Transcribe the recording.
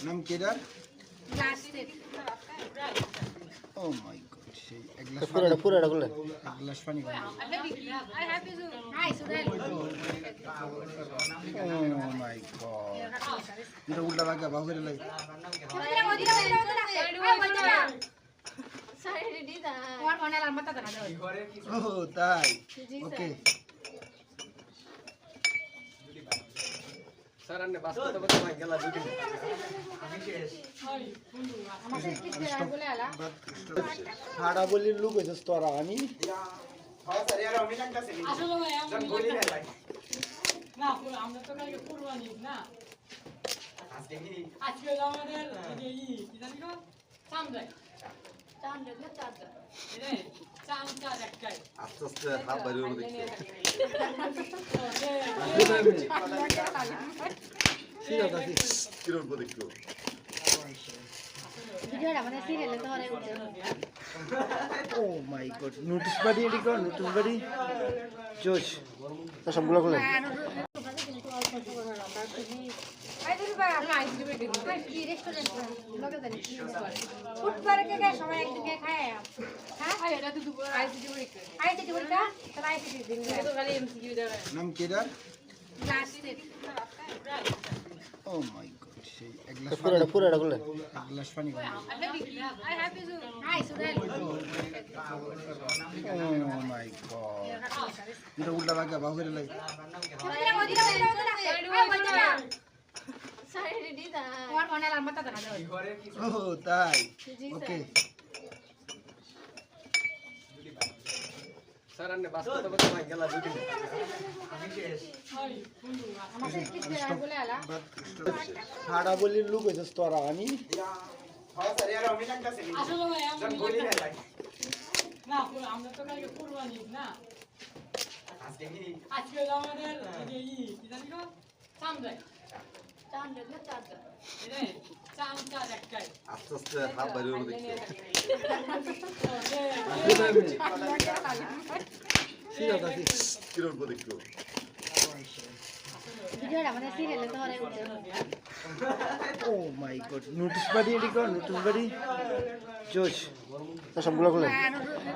নাম কেডার? ও মাই গড, সেই এক গ্লাস পানি, এক গ্লাস পানি খাও। ও মাই গড, এটা উল্টা লাগা বাহু করে লাগে। ও তাই, ওকে। হাড়া বলির লোক হয়েছিস তোরা। আমি আমরা তো কালকে কুরবানি না আজকে আমাদের কি জানি গো চামড়াই না চাঁদা রে চাঁদ একটাই আস্তে আস্তে হাত বাইরে হবে দেখছি। কিরকম দেখছো? ও মাই গড, নোটিশ বাড়ি এটি কর, নোটিশ বাড়ি জোশ তো সবগুলো খুলে। নাম কেডার? ও মাই গড, সেই এক গ্লাস পানি খাও। ও মাই গড, এটা উল্টা লাগা বাহু করে লাগে। ও তাই, ওকে। হাড়া বলির লোক হয়েছিস তোরা। আমি আসলে ভাই আমরা তো কালকে কুরবানি না আজকে আমাদের কি জানি গো চামড়াই না চাঁদা রে চাঁদ একটাই আস্তে আস্তে হাত বাইরে হবে দেখছি। কিরকম দেখছো? ও মাই গড, নোটিশ বাড়ি এটি কর, নোটিশ বাড়ি জোশ তো সবগুলো খুলে।